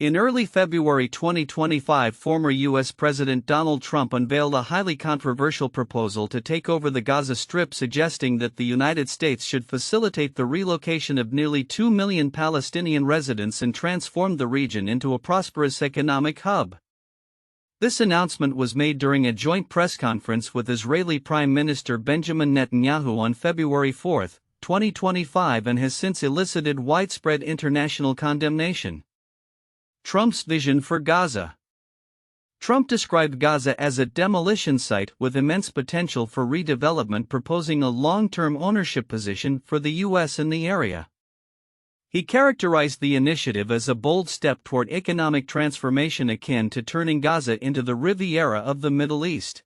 In early February 2025, former U.S. President Donald Trump unveiled a highly controversial proposal to take over the Gaza Strip, suggesting that the United States should facilitate the relocation of nearly 2 million Palestinian residents and transform the region into a prosperous economic hub. This announcement was made during a joint press conference with Israeli Prime Minister Benjamin Netanyahu on February 4, 2025, and has since elicited widespread international condemnation. Trump's vision for Gaza. Trump described Gaza as a demolition site with immense potential for redevelopment, proposing a long-term ownership position for the U.S. in the area. He characterized the initiative as a bold step toward economic transformation akin to turning Gaza into the Riviera of the Middle East.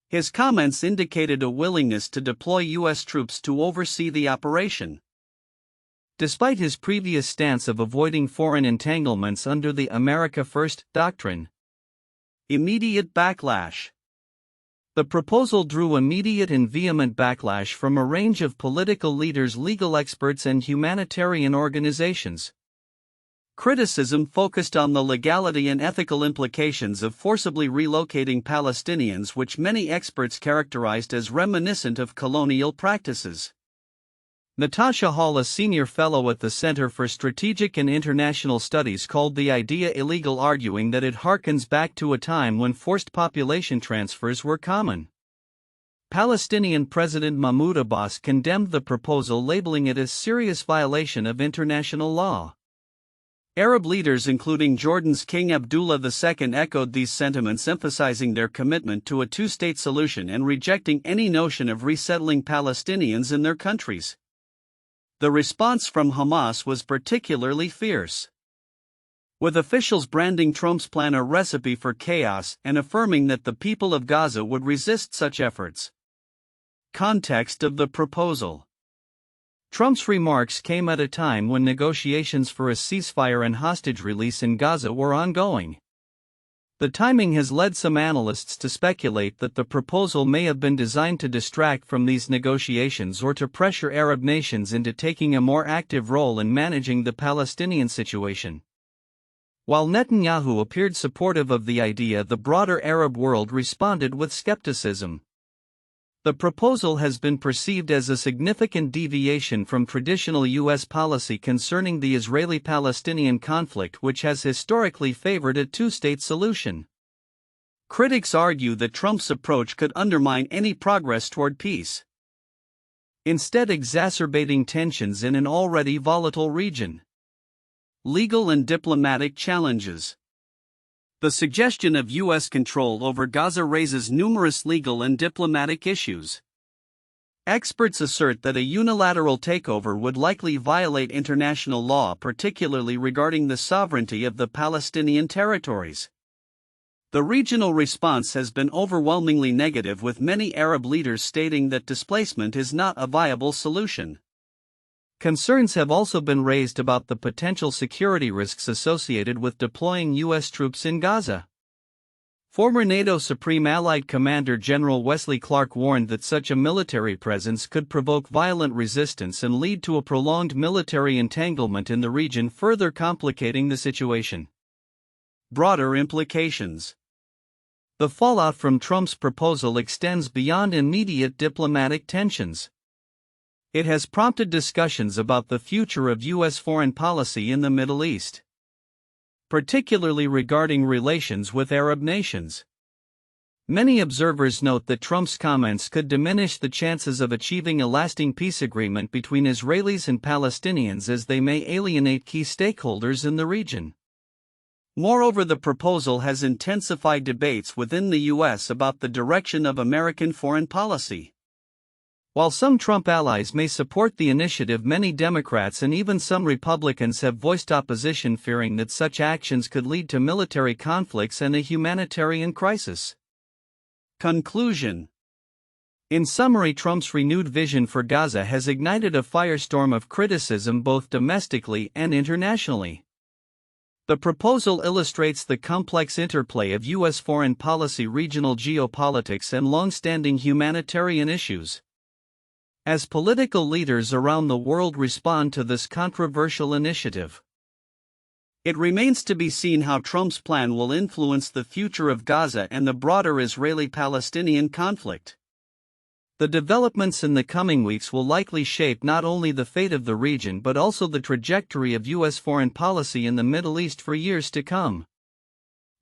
His comments indicated a willingness to deploy U.S. troops to oversee the operation. Despite his previous stance of avoiding foreign entanglements under the America First doctrine. Immediate backlash. The proposal drew immediate and vehement backlash from a range of political leaders, legal experts, and humanitarian organizations. Criticism focused on the legality and ethical implications of forcibly relocating Palestinians, which many experts characterized as reminiscent of colonial practices. Natasha Hall, a senior fellow at the Center for Strategic and International Studies, called the idea illegal, arguing that it harkens back to a time when forced population transfers were common. Palestinian President Mahmoud Abbas condemned the proposal, labeling it a serious violation of international law. Arab leaders, including Jordan's King Abdullah II, echoed these sentiments, emphasizing their commitment to a two-state solution and rejecting any notion of resettling Palestinians in their countries. The response from Hamas was particularly fierce, with officials branding Trump's plan a recipe for chaos and affirming that the people of Gaza would resist such efforts. Context of the proposal. Trump's remarks came at a time when negotiations for a ceasefire and hostage release in Gaza were ongoing. The timing has led some analysts to speculate that the proposal may have been designed to distract from these negotiations or to pressure Arab nations into taking a more active role in managing the Palestinian situation. While Netanyahu appeared supportive of the idea, the broader Arab world responded with skepticism. The proposal has been perceived as a significant deviation from traditional U.S. policy concerning the Israeli-Palestinian conflict, which has historically favored a two-state solution. Critics argue that Trump's approach could undermine any progress toward peace, instead exacerbating tensions in an already volatile region. Legal and diplomatic challenges. The suggestion of U.S. control over Gaza raises numerous legal and diplomatic issues. Experts assert that a unilateral takeover would likely violate international law, particularly regarding the sovereignty of the Palestinian territories. The regional response has been overwhelmingly negative, with many Arab leaders stating that displacement is not a viable solution. Concerns have also been raised about the potential security risks associated with deploying U.S. troops in Gaza. Former NATO Supreme Allied Commander General Wesley Clark warned that such a military presence could provoke violent resistance and lead to a prolonged military entanglement in the region, further complicating the situation. Broader implications. The fallout from Trump's proposal extends beyond immediate diplomatic tensions. It has prompted discussions about the future of U.S. foreign policy in the Middle East, particularly regarding relations with Arab nations. Many observers note that Trump's comments could diminish the chances of achieving a lasting peace agreement between Israelis and Palestinians, as they may alienate key stakeholders in the region. Moreover, the proposal has intensified debates within the U.S. about the direction of American foreign policy. While some Trump allies may support the initiative, many Democrats and even some Republicans have voiced opposition, fearing that such actions could lead to military conflicts and a humanitarian crisis. Conclusion. In summary, Trump's renewed vision for Gaza has ignited a firestorm of criticism both domestically and internationally. The proposal illustrates the complex interplay of U.S. foreign policy, regional geopolitics, and long-standing humanitarian issues. As political leaders around the world respond to this controversial initiative, It remains to be seen how Trump's plan will influence the future of Gaza and the broader Israeli-Palestinian conflict. The developments in the coming weeks will likely shape not only the fate of the region but also the trajectory of U.S. foreign policy in the Middle East for years to come.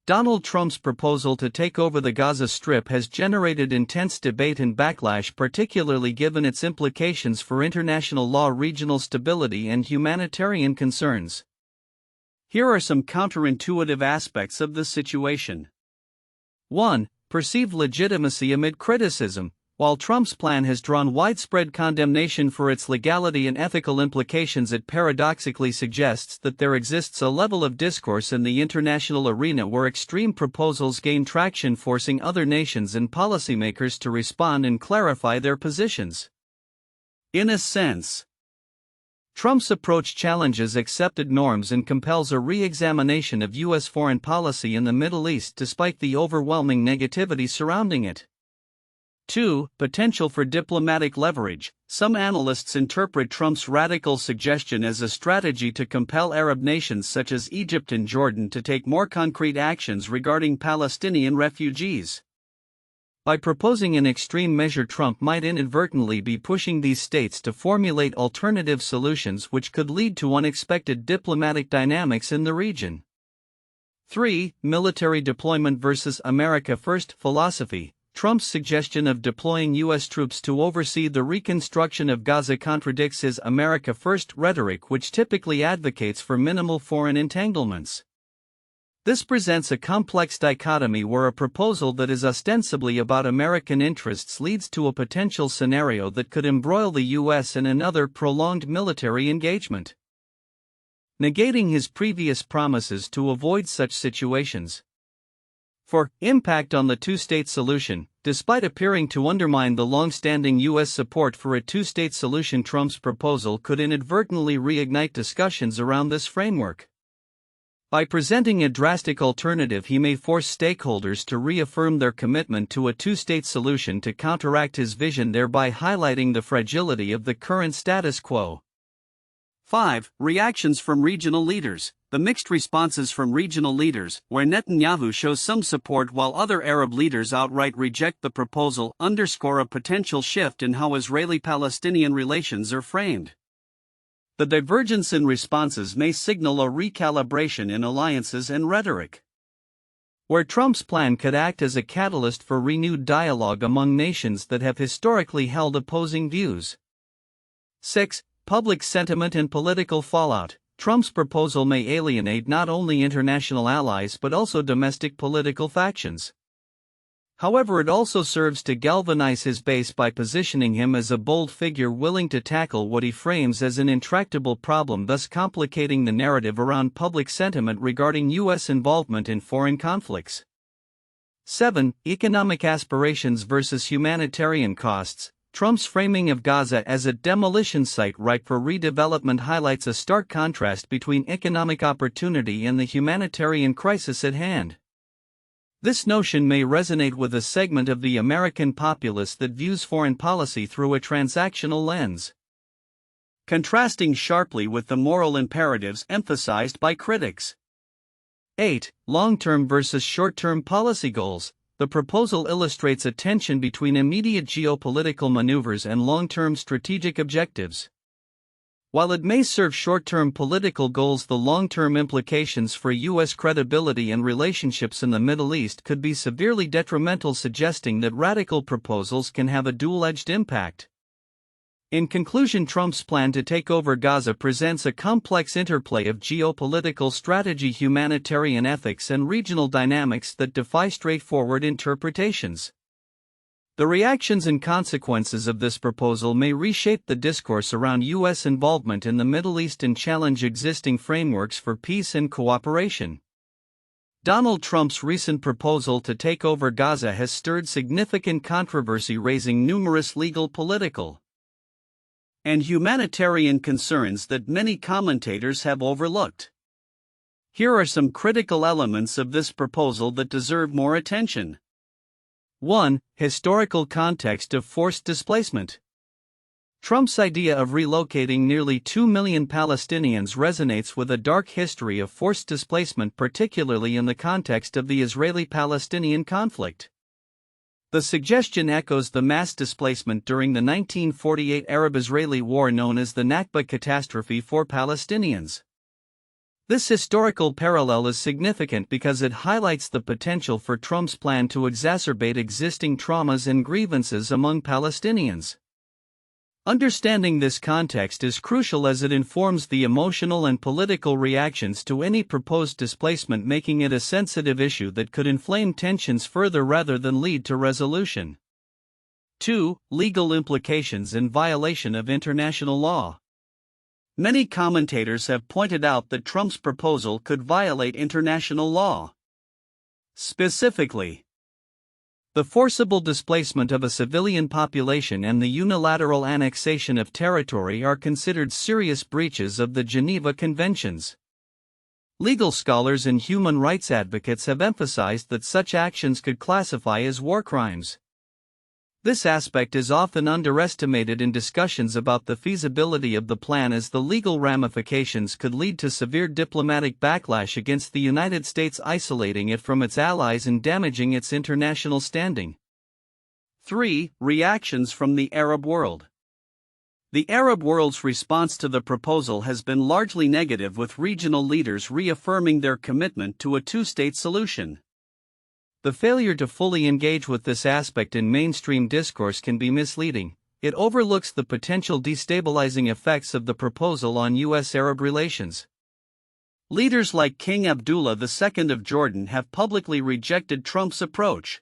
Donald Trump's proposal to take over the Gaza Strip has generated intense debate and backlash, particularly given its implications for international law, regional stability, and humanitarian concerns. Here are some counterintuitive aspects of the situation. 1. Perceived legitimacy amid criticism. While Trump's plan has drawn widespread condemnation for its legality and ethical implications, it paradoxically suggests that there exists a level of discourse in the international arena where extreme proposals gain traction, forcing other nations and policymakers to respond and clarify their positions. In a sense, Trump's approach challenges accepted norms and compels a re-examination of U.S. foreign policy in the Middle East despite the overwhelming negativity surrounding it. 2. Potential for diplomatic leverage. Some analysts interpret Trump's radical suggestion as a strategy to compel Arab nations such as Egypt and Jordan to take more concrete actions regarding Palestinian refugees. By proposing an extreme measure, Trump might inadvertently be pushing these states to formulate alternative solutions which could lead to unexpected diplomatic dynamics in the region. 3. Military deployment versus America First philosophy. Trump's suggestion of deploying U.S. troops to oversee the reconstruction of Gaza contradicts his America First rhetoric, which typically advocates for minimal foreign entanglements. This presents a complex dichotomy where a proposal that is ostensibly about American interests leads to a potential scenario that could embroil the U.S. in another prolonged military engagement. Negating his previous promises to avoid such situations. 4. Impact on the two-state solution. Despite appearing to undermine the long-standing U.S. support for a two-state solution, Trump's proposal could inadvertently reignite discussions around this framework. By presenting a drastic alternative, he may force stakeholders to reaffirm their commitment to a two-state solution to counteract his vision, thereby highlighting the fragility of the current status quo. 5. Reactions from regional leaders. The mixed responses from regional leaders, where Netanyahu shows some support while other Arab leaders outright reject the proposal, underscore a potential shift in how Israeli-Palestinian relations are framed. The divergence in responses may signal a recalibration in alliances and rhetoric, where Trump's plan could act as a catalyst for renewed dialogue among nations that have historically held opposing views. 6. Public sentiment and political fallout. Trump's proposal may alienate not only international allies but also domestic political factions. However, it also serves to galvanize his base by positioning him as a bold figure willing to tackle what he frames as an intractable problem, thus complicating the narrative around public sentiment regarding U.S. involvement in foreign conflicts. 7. Economic aspirations versus humanitarian costs. Trump's framing of Gaza as a demolition site ripe for redevelopment highlights a stark contrast between economic opportunity and the humanitarian crisis at hand. This notion may resonate with a segment of the American populace that views foreign policy through a transactional lens, contrasting sharply with the moral imperatives emphasized by critics. 8. Long-term versus short-term policy goals. The proposal illustrates a tension between immediate geopolitical maneuvers and long-term strategic objectives. While it may serve short-term political goals, the long-term implications for U.S. credibility and relationships in the Middle East could be severely detrimental, suggesting that radical proposals can have a dual-edged impact. In conclusion, Trump's plan to take over Gaza presents a complex interplay of geopolitical strategy, humanitarian ethics, and regional dynamics that defy straightforward interpretations. The reactions and consequences of this proposal may reshape the discourse around U.S. involvement in the Middle East and challenge existing frameworks for peace and cooperation. Donald Trump's recent proposal to take over Gaza has stirred significant controversy, raising numerous legal, political, and humanitarian concerns that many commentators have overlooked. Here are some critical elements of this proposal that deserve more attention. 1. Historical context of forced displacement. Trump's idea of relocating nearly 2 million Palestinians resonates with a dark history of forced displacement, particularly in the context of the Israeli-Palestinian conflict. The suggestion echoes the mass displacement during the 1948 Arab-Israeli War known as the Nakba catastrophe for Palestinians. This historical parallel is significant because it highlights the potential for Trump's plan to exacerbate existing traumas and grievances among Palestinians. Understanding this context is crucial as it informs the emotional and political reactions to any proposed displacement, making it a sensitive issue that could inflame tensions further rather than lead to resolution. 2. Legal implications and violation of international law. Many commentators have pointed out that Trump's proposal could violate international law. Specifically, the forcible displacement of a civilian population and the unilateral annexation of territory are considered serious breaches of the Geneva Conventions. Legal scholars and human rights advocates have emphasized that such actions could classify as war crimes. This aspect is often underestimated in discussions about the feasibility of the plan, as the legal ramifications could lead to severe diplomatic backlash against the United States, isolating it from its allies and damaging its international standing. 3. Reactions from the Arab world. The Arab world's response to the proposal has been largely negative, with regional leaders reaffirming their commitment to a two-state solution. The failure to fully engage with this aspect in mainstream discourse can be misleading. It overlooks the potential destabilizing effects of the proposal on U.S.-Arab relations. Leaders like King Abdullah II of Jordan have publicly rejected Trump's approach,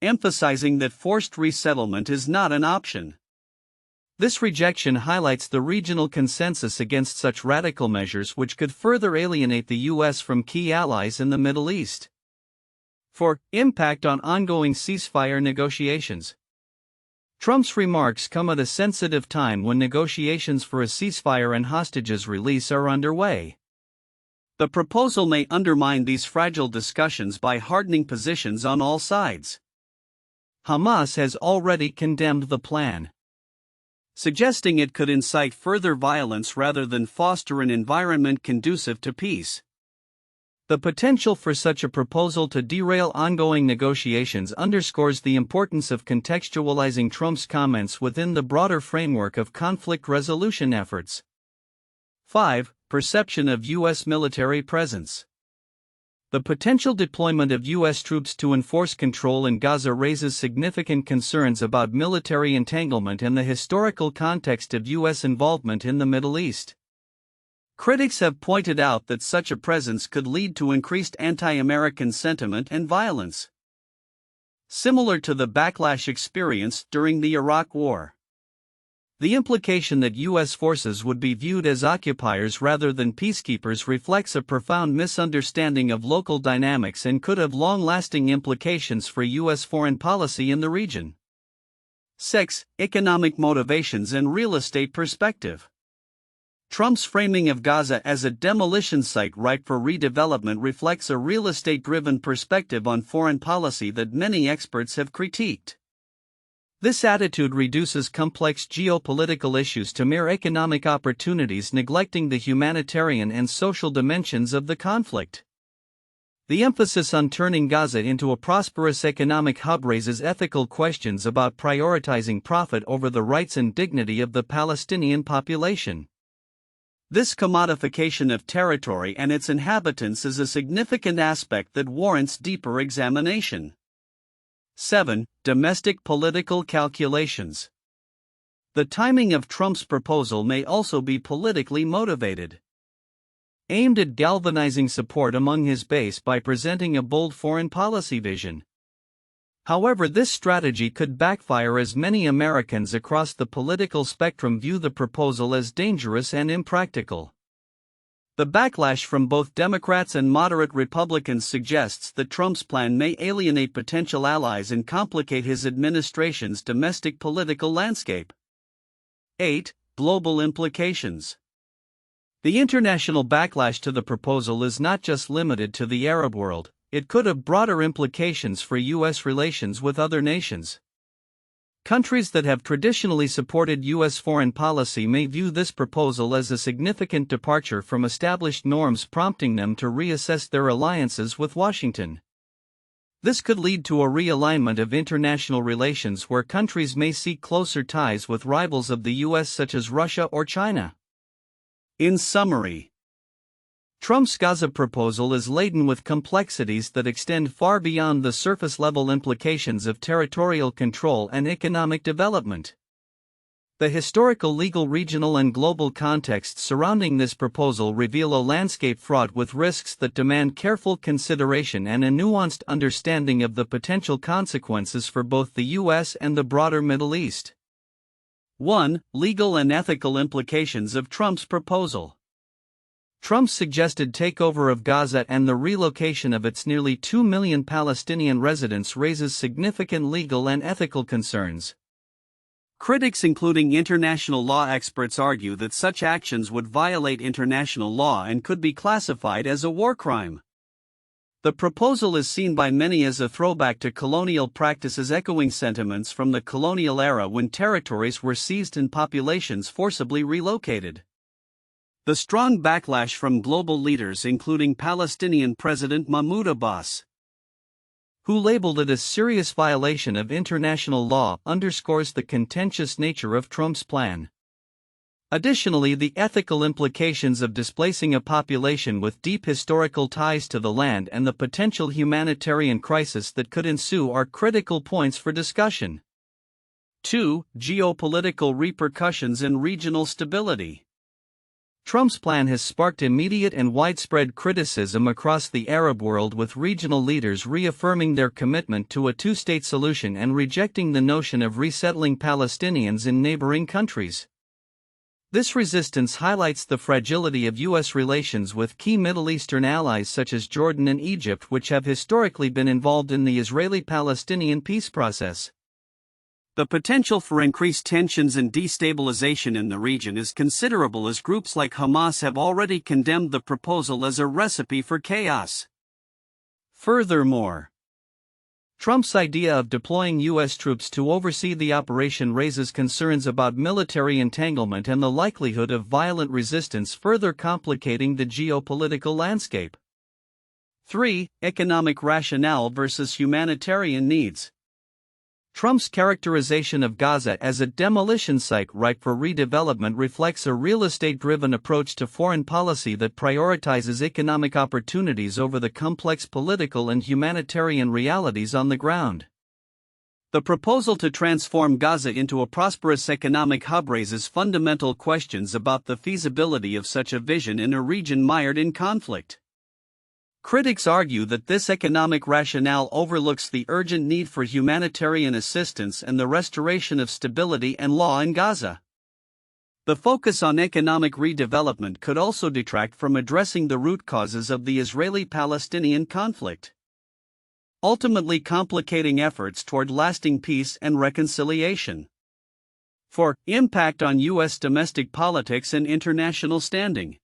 emphasizing that forced resettlement is not an option. This rejection highlights the regional consensus against such radical measures, which could further alienate the U.S. from key allies in the Middle East. 4. Impact on ongoing ceasefire negotiations. Trump's remarks come at a sensitive time when negotiations for a ceasefire and hostages release are underway. The proposal may undermine these fragile discussions by hardening positions on all sides. Hamas has already condemned the plan, suggesting it could incite further violence rather than foster an environment conducive to peace. The potential for such a proposal to derail ongoing negotiations underscores the importance of contextualizing Trump's comments within the broader framework of conflict resolution efforts. 5. Perception of U.S. military presence. The potential deployment of U.S. troops to enforce control in Gaza raises significant concerns about military entanglement and the historical context of U.S. involvement in the Middle East. Critics have pointed out that such a presence could lead to increased anti-American sentiment and violence, similar to the backlash experienced during the Iraq War. The implication that U.S. forces would be viewed as occupiers rather than peacekeepers reflects a profound misunderstanding of local dynamics and could have long-lasting implications for U.S. foreign policy in the region. 6. Economic motivations and real estate perspective. Trump's framing of Gaza as a demolition site ripe for redevelopment reflects a real estate-driven perspective on foreign policy that many experts have critiqued. This attitude reduces complex geopolitical issues to mere economic opportunities, neglecting the humanitarian and social dimensions of the conflict. The emphasis on turning Gaza into a prosperous economic hub raises ethical questions about prioritizing profit over the rights and dignity of the Palestinian population. This commodification of territory and its inhabitants is a significant aspect that warrants deeper examination. 7. Domestic political calculations. The timing of Trump's proposal may also be politically motivated, aimed at galvanizing support among his base by presenting a bold foreign policy vision. However, this strategy could backfire, as many Americans across the political spectrum view the proposal as dangerous and impractical. The backlash from both Democrats and moderate Republicans suggests that Trump's plan may alienate potential allies and complicate his administration's domestic political landscape. 8. Global implications. The international backlash to the proposal is not just limited to the Arab world. It could have broader implications for U.S. relations with other nations. Countries that have traditionally supported U.S. foreign policy may view this proposal as a significant departure from established norms, prompting them to reassess their alliances with Washington. This could lead to a realignment of international relations where countries may seek closer ties with rivals of the U.S. such as Russia or China. In summary, Trump's Gaza proposal is laden with complexities that extend far beyond the surface-level implications of territorial control and economic development. The historical, legal, regional, and global contexts surrounding this proposal reveal a landscape fraught with risks that demand careful consideration and a nuanced understanding of the potential consequences for both the U.S. and the broader Middle East. 1. Legal and ethical implications of Trump's proposal. Trump's suggested takeover of Gaza and the relocation of its nearly 2 million Palestinian residents raises significant legal and ethical concerns. Critics, including international law experts, argue that such actions would violate international law and could be classified as a war crime. The proposal is seen by many as a throwback to colonial practices, echoing sentiments from the colonial era when territories were seized and populations forcibly relocated. The strong backlash from global leaders, including Palestinian President Mahmoud Abbas, who labeled it a serious violation of international law, underscores the contentious nature of Trump's plan. Additionally, the ethical implications of displacing a population with deep historical ties to the land and the potential humanitarian crisis that could ensue are critical points for discussion. 2. Geopolitical repercussions and regional stability. Trump's plan has sparked immediate and widespread criticism across the Arab world, with regional leaders reaffirming their commitment to a two-state solution and rejecting the notion of resettling Palestinians in neighboring countries. This resistance highlights the fragility of U.S. relations with key Middle Eastern allies such as Jordan and Egypt, which have historically been involved in the Israeli-Palestinian peace process. The potential for increased tensions and destabilization in the region is considerable, as groups like Hamas have already condemned the proposal as a recipe for chaos. Furthermore, Trump's idea of deploying U.S. troops to oversee the operation raises concerns about military entanglement and the likelihood of violent resistance, further complicating the geopolitical landscape. 3. Economic rationale versus humanitarian needs. Trump's characterization of Gaza as a demolition site ripe for redevelopment reflects a real estate-driven approach to foreign policy that prioritizes economic opportunities over the complex political and humanitarian realities on the ground. The proposal to transform Gaza into a prosperous economic hub raises fundamental questions about the feasibility of such a vision in a region mired in conflict. Critics argue that this economic rationale overlooks the urgent need for humanitarian assistance and the restoration of stability and law in Gaza. The focus on economic redevelopment could also detract from addressing the root causes of the Israeli-Palestinian conflict, ultimately complicating efforts toward lasting peace and reconciliation. 4. Impact on U.S. domestic politics and international standing.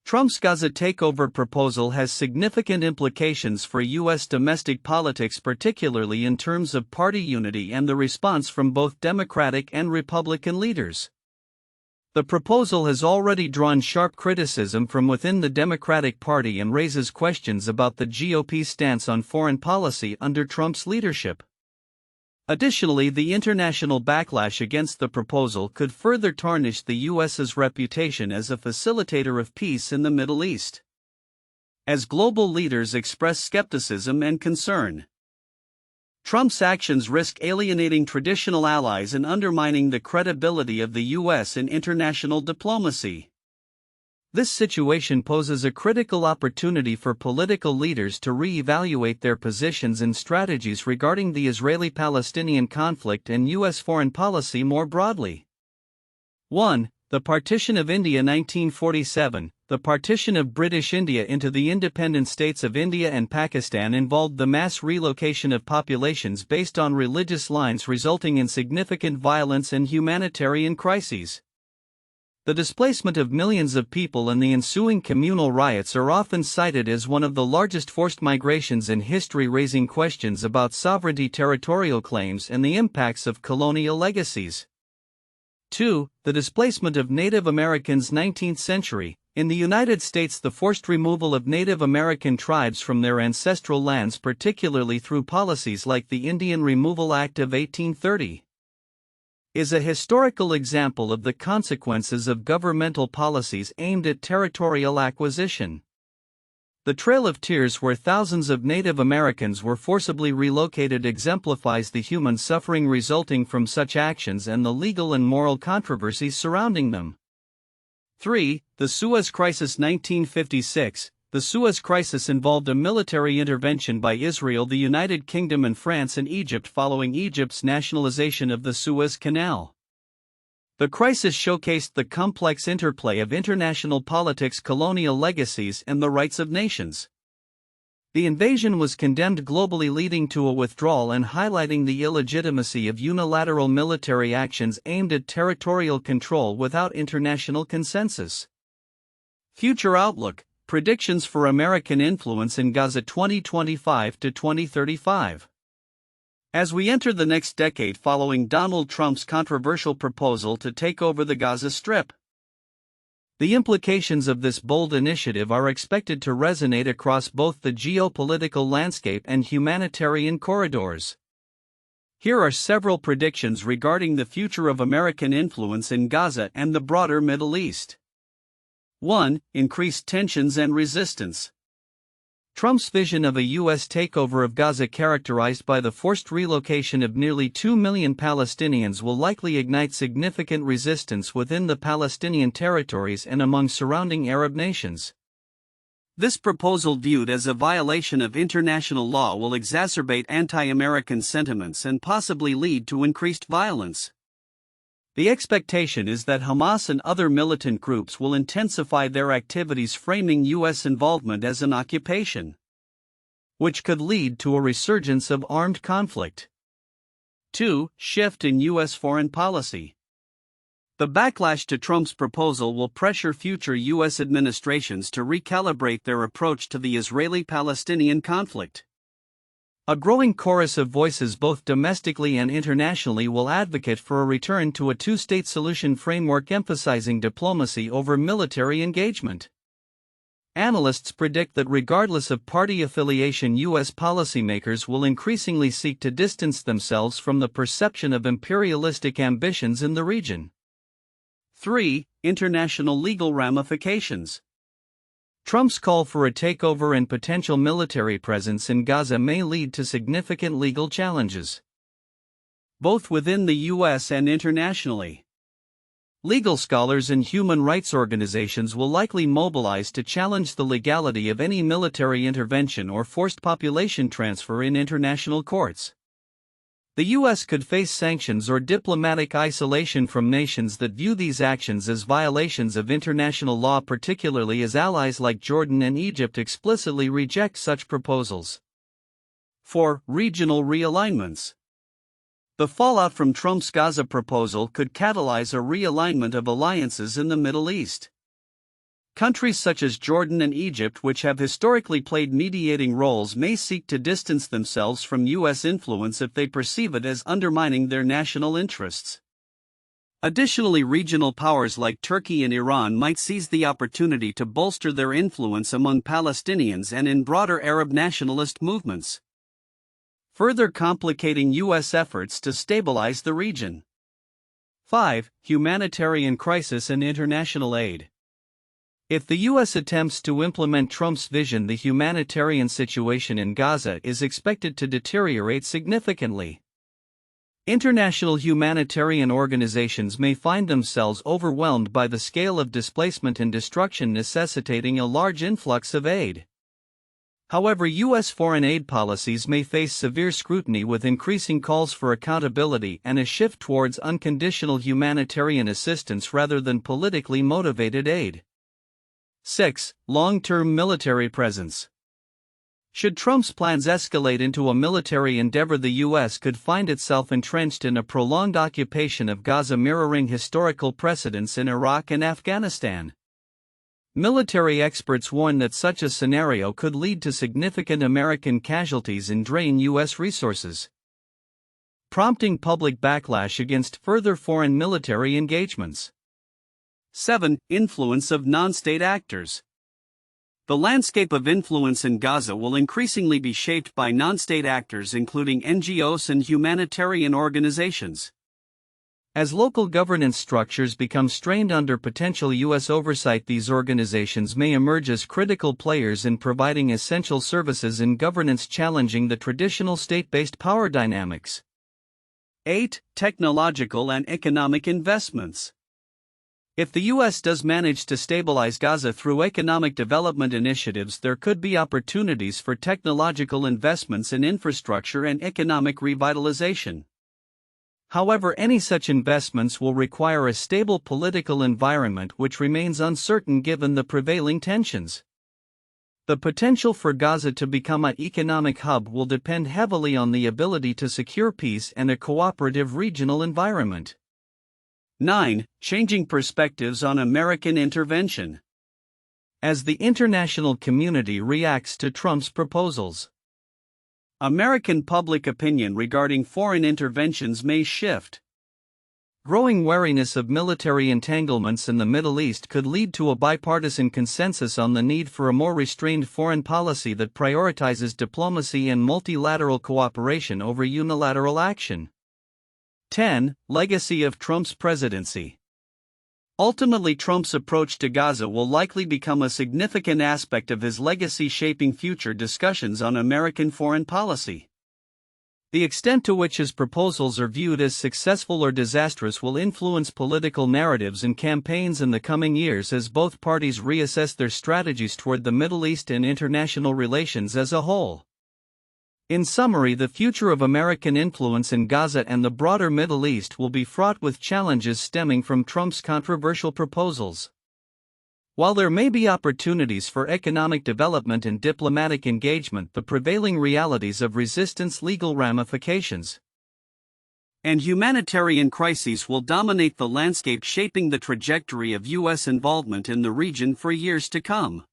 Trump's Gaza takeover proposal has significant implications for U.S. domestic politics, particularly in terms of party unity and the response from both Democratic and Republican leaders. The proposal has already drawn sharp criticism from within the Democratic Party and raises questions about the GOP's stance on foreign policy under Trump's leadership. Additionally, the international backlash against the proposal could further tarnish the U.S.'s reputation as a facilitator of peace in the Middle East, as global leaders express skepticism and concern. Trump's actions risk alienating traditional allies and undermining the credibility of the U.S. in international diplomacy. This situation poses a critical opportunity for political leaders to re-evaluate their positions and strategies regarding the Israeli-Palestinian conflict and U.S. foreign policy more broadly. 1. The partition of India. 1947. The partition of British India into the independent states of India and Pakistan involved the mass relocation of populations based on religious lines, resulting in significant violence and humanitarian crises. The displacement of millions of people and the ensuing communal riots are often cited as one of the largest forced migrations in history, raising questions about sovereignty, territorial claims, and the impacts of colonial legacies. 2. The displacement of Native Americans. 19th century. In the United States, the forced removal of Native American tribes from their ancestral lands, particularly through policies like the Indian Removal Act of 1830, is a historical example of the consequences of governmental policies aimed at territorial acquisition. The Trail of Tears, where thousands of Native Americans were forcibly relocated, exemplifies the human suffering resulting from such actions and the legal and moral controversies surrounding them. 3. The Suez Crisis. 1956. The Suez Crisis involved a military intervention by Israel, the United Kingdom, and France and Egypt following Egypt's nationalization of the Suez Canal. The crisis showcased the complex interplay of international politics, colonial legacies, and the rights of nations. The invasion was condemned globally, leading to a withdrawal and highlighting the illegitimacy of unilateral military actions aimed at territorial control without international consensus. Future outlook. Predictions for American influence in Gaza 2025 to 2035. As we enter the next decade following Donald Trump's controversial proposal to take over the Gaza Strip, the implications of this bold initiative are expected to resonate across both the geopolitical landscape and humanitarian corridors. Here are several predictions regarding the future of American influence in Gaza and the broader Middle East. 1. Increased tensions and resistance. Trump's vision of a U.S. takeover of Gaza, characterized by the forced relocation of nearly 2 million Palestinians, will likely ignite significant resistance within the Palestinian territories and among surrounding Arab nations. This proposal, viewed as a violation of international law, will exacerbate anti-American sentiments and possibly lead to increased violence. The expectation is that Hamas and other militant groups will intensify their activities, framing U.S. involvement as an occupation, which could lead to a resurgence of armed conflict. 2. Shift in U.S. foreign policy. The backlash to Trump's proposal will pressure future U.S. administrations to recalibrate their approach to the Israeli-Palestinian conflict. A growing chorus of voices, both domestically and internationally, will advocate for a return to a two-state solution framework, emphasizing diplomacy over military engagement. Analysts predict that regardless of party affiliation, U.S. policymakers will increasingly seek to distance themselves from the perception of imperialistic ambitions in the region. 3. International legal ramifications. Trump's call for a takeover and potential military presence in Gaza may lead to significant legal challenges, both within the U.S. and internationally. Legal scholars and human rights organizations will likely mobilize to challenge the legality of any military intervention or forced population transfer in international courts. The U.S. could face sanctions or diplomatic isolation from nations that view these actions as violations of international law, particularly as allies like Jordan and Egypt explicitly reject such proposals. 4. Regional realignments. The fallout from Trump's Gaza proposal could catalyze a realignment of alliances in the Middle East. Countries such as Jordan and Egypt, which have historically played mediating roles, may seek to distance themselves from U.S. influence if they perceive it as undermining their national interests. Additionally, regional powers like Turkey and Iran might seize the opportunity to bolster their influence among Palestinians and in broader Arab nationalist movements, further complicating U.S. efforts to stabilize the region. 5. Humanitarian crisis and international aid. If the U.S. attempts to implement Trump's vision, the humanitarian situation in Gaza is expected to deteriorate significantly. International humanitarian organizations may find themselves overwhelmed by the scale of displacement and destruction, necessitating a large influx of aid. However, U.S. foreign aid policies may face severe scrutiny, with increasing calls for accountability and a shift towards unconditional humanitarian assistance rather than politically motivated aid. 6. Long-term military presence. Should Trump's plans escalate into a military endeavor, the U.S. could find itself entrenched in a prolonged occupation of Gaza, mirroring historical precedents in Iraq and Afghanistan. Military experts warn that such a scenario could lead to significant American casualties and drain U.S. resources, prompting public backlash against further foreign military engagements. 7. Influence of non-state actors. The landscape of influence in Gaza will increasingly be shaped by non-state actors, including NGOs and humanitarian organizations. As local governance structures become strained under potential U.S. oversight, these organizations may emerge as critical players in providing essential services in governance, challenging the traditional state-based power dynamics. 8. Technological and economic investments. If the U.S. does manage to stabilize Gaza through economic development initiatives, there could be opportunities for technological investments in infrastructure and economic revitalization. However, any such investments will require a stable political environment, which remains uncertain given the prevailing tensions. The potential for Gaza to become an economic hub will depend heavily on the ability to secure peace and a cooperative regional environment. 9. Changing perspectives on American intervention. As the international community reacts to Trump's proposals, American public opinion regarding foreign interventions may shift. Growing wariness of military entanglements in the Middle East could lead to a bipartisan consensus on the need for a more restrained foreign policy that prioritizes diplomacy and multilateral cooperation over unilateral action. 10. Legacy of Trump's presidency. Ultimately, Trump's approach to Gaza will likely become a significant aspect of his legacy, shaping future discussions on American foreign policy. The extent to which his proposals are viewed as successful or disastrous will influence political narratives and campaigns in the coming years as both parties reassess their strategies toward the Middle East and international relations as a whole. In summary, the future of American influence in Gaza and the broader Middle East will be fraught with challenges stemming from Trump's controversial proposals. While there may be opportunities for economic development and diplomatic engagement, the prevailing realities of resistance, legal ramifications, and humanitarian crises will dominate the landscape, shaping the trajectory of U.S. involvement in the region for years to come.